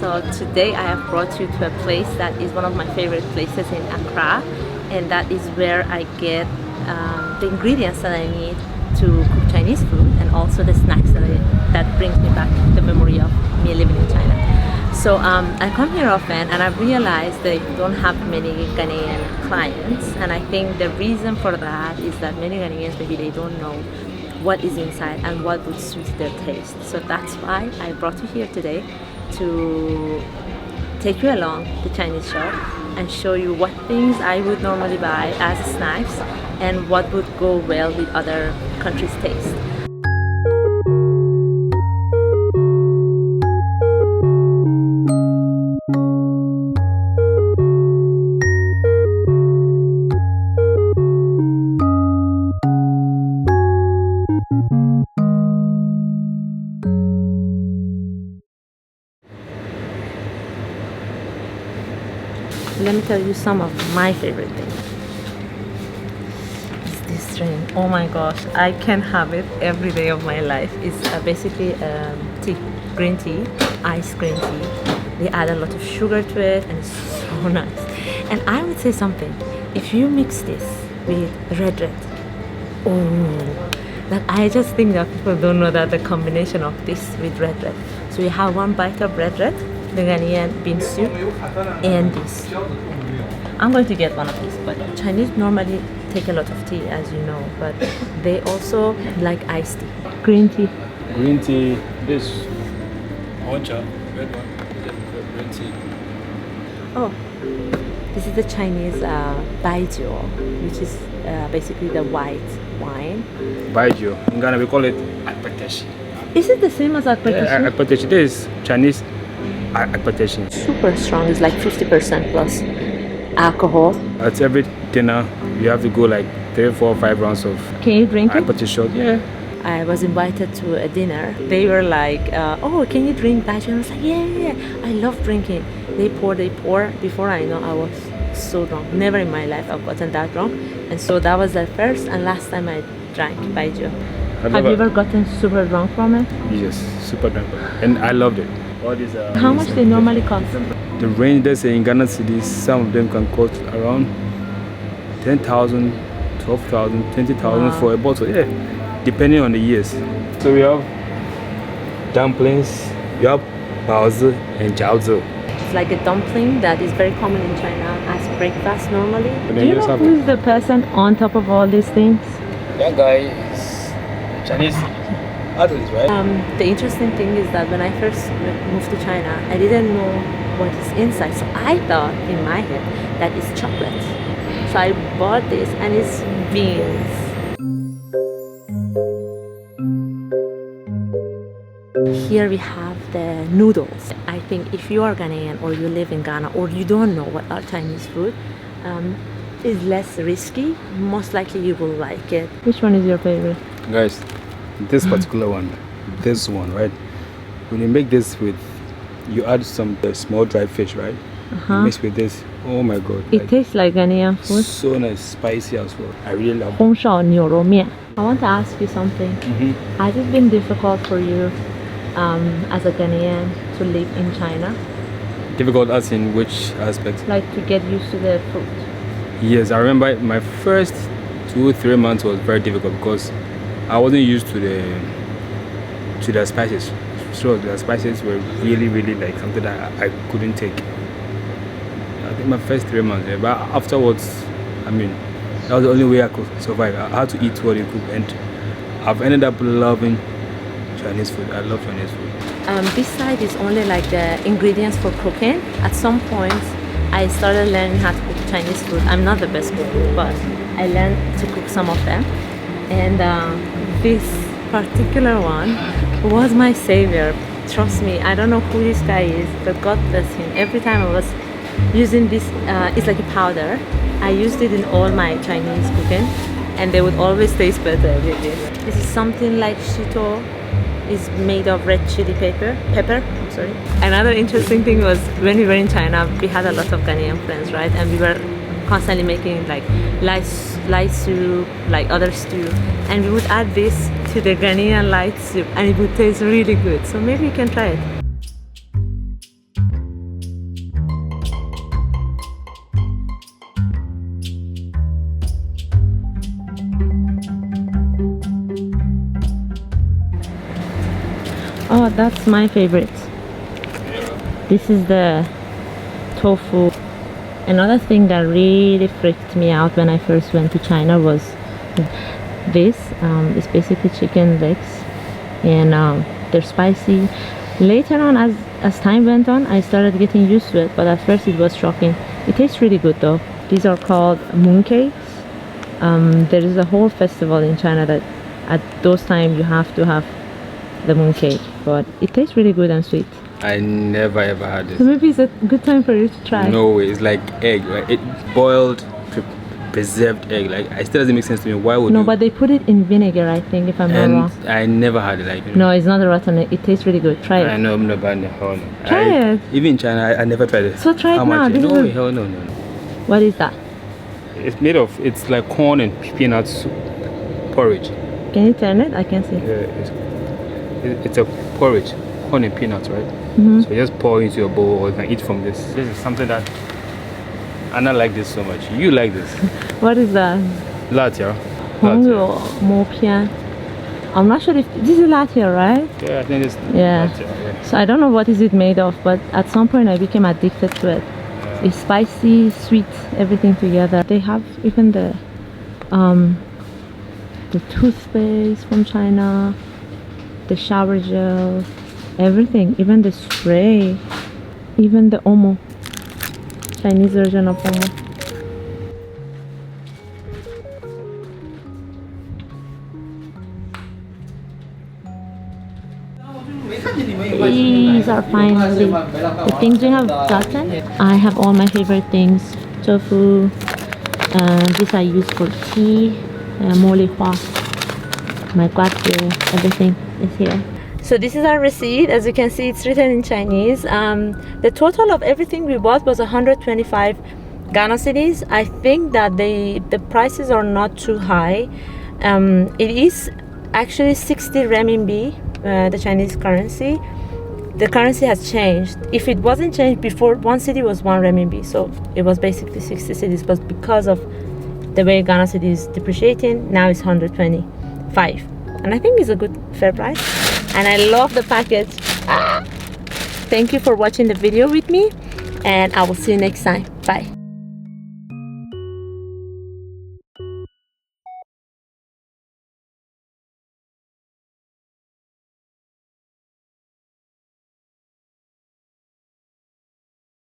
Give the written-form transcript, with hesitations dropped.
So today I have brought you to a place that is one of my favorite places in Accra, and that is where I get the ingredients that I need to cook Chinese food, and also the snacks that brings me back the memory of me living in China. So I come here often, and I've realized they don't have many Ghanaian clients, and I think the reason for that is that many Ghanaians, maybe they don't know what is inside and what would suit their taste. So that's why I brought you here today to take you along the Chinese shop and show you what things I would normally buy as snacks and what would go well with other countries' taste. Let me tell you some of my favorite things. It's this drink. Oh my gosh, I can have it every day of my life. It's basically tea, green tea, iced green tea. They add a lot of sugar to it, and it's so nice. And I would say something. If you mix this with red, oh, like I just think that people don't know that the combination of this with red. So you have one bite of red, the Ghanaian bean soup, and this. I'm going to get one of these, but Chinese normally take a lot of tea, as you know, but they also like iced tea. Green tea. Green tea, this honcha, red one, green tea. Oh, this is the Chinese baijiu, which is basically the white wine. Baijiu. In Ghana we call it akpateshi. Is it the same as akpateshi? Yeah, akpateshi. This is Chinese akpateshi. Super strong. It's like 50% plus alcohol. At every dinner, you have to go like 3, 4, 5 rounds of Can you drink it? akpateshi shot. Yeah. I was invited to a dinner. They were like, oh, can you drink baijiu? I was like, yeah. I love drinking. They pour. Before I know, I was so drunk. Never in my life I've gotten that drunk. And so that was the first and last time I drank baijiu. Have you ever gotten super drunk from it? Yes, super drunk. And I loved it. All these, how much they normally cost? The range they say in Ghana cities, some of them can cost around 10,000, 12,000, 20,000 for a bottle. Yeah, depending on the years. So we have dumplings, we have baozi and jiaozi. It's like a dumpling that is very common in China as breakfast normally. And Do you know who is the person on top of all these things? That guy is Chinese athlete, right? The interesting thing is that when I first moved to China, I didn't know what is inside. So I thought in my head that it's chocolate. So I bought this and it's beans. Here we have the noodles. I think if you are Ghanaian or you live in Ghana or you don't know what are Chinese food, is less risky. Most likely you will like it. Which one is your favorite? Guys, this particular one, this one, right? When you make this with, you add some small dried fish, right? You mix with this. Oh my god! It tastes like Ghanaian food. So nice, spicy as well. I really love it. 红烧牛肉面. I want to ask you something. Has it been difficult for you as a Ghanaian to live in China? Difficult as in which aspect? Like to get used to the food? Yes, I remember my first 2-3 months was very difficult because I wasn't used to the spices. So the spices were really like something that I couldn't take. I think my first 3 months, yeah, but afterwards, I mean, that was the only way I could survive. I had to eat what you cook, and I've ended up loving Chinese food. I love Chinese food. This side is only like the ingredients for cooking. At some point, I started learning how to cook Chinese food. I'm not the best cook, but I learned to cook some of them. And this particular one was my savior. Trust me, I don't know who this guy is, but God bless him. Every time I was using this, it's like a powder. I used it in all my Chinese cooking, and they would always taste better with this. This is something like shito. Is made of red chili pepper. Another interesting thing was when we were in China, we had a lot of Ghanaian friends, right? And we were constantly making like light soup, like other stew, and we would add this to the Ghanaian light soup, and it would taste really good. So maybe you can try it. That's my favorite. This is the tofu. Another thing that really freaked me out when I first went to China was this. It's basically chicken legs, and they're spicy. Later on, as time went on, I started getting used to it, but at first it was shocking. It tastes really good though. These are called mooncakes. There is a whole festival in China that at those times you have to have the mooncake, but it tastes really good and sweet. I never ever had this. So maybe it's a good time for you to try. No way, it's like egg, right? It boiled, preserved egg. Like, it still doesn't make sense to me. Why would No, you? but they put it in vinegar, I think, if I'm not wrong. I never had it. Like, No, it's not rotten. It tastes really good. Try it. I know, I'm not bad. Hell no. Try it. Even in China, I never tried it. So try it How now. much? This No is way, hell no. What is that? It's made of, it's like corn and peanut soup porridge. Can you turn it? I can see. Yeah, it's a porridge, corn and peanuts, right? Mm-hmm. So you just pour into your bowl, or you can eat from this. This is something that I don't like this so much. You like this? What is that? Latte. I'm not sure if this is latte, right? Yeah, I think it's Yeah. latte, yeah. So I don't know what is it made of, but at some point I became addicted to it. It's spicy, sweet, everything together. They have even the toothpaste from China, the shower gel, everything, even the spray, even the Omo, Chinese version of Omo. These are finally the things we have gotten. I have all my favorite things. Tofu, this I use for tea, mole hua, my guac, everything is here. So this is our receipt. As you can see, it's written in Chinese. The total of everything we bought was 125 Ghana cedis. I think that the prices are not too high. It is actually 60 renminbi, the Chinese currency. The currency has changed. If it wasn't changed before, 1 cedi was 1 renminbi, so it was basically 60 cedis. But because of the way Ghana cedi is depreciating, now it's 125, and I think it's a good fair price. And I love the package. Thank you for watching the video with me, and I will see you next time. Bye.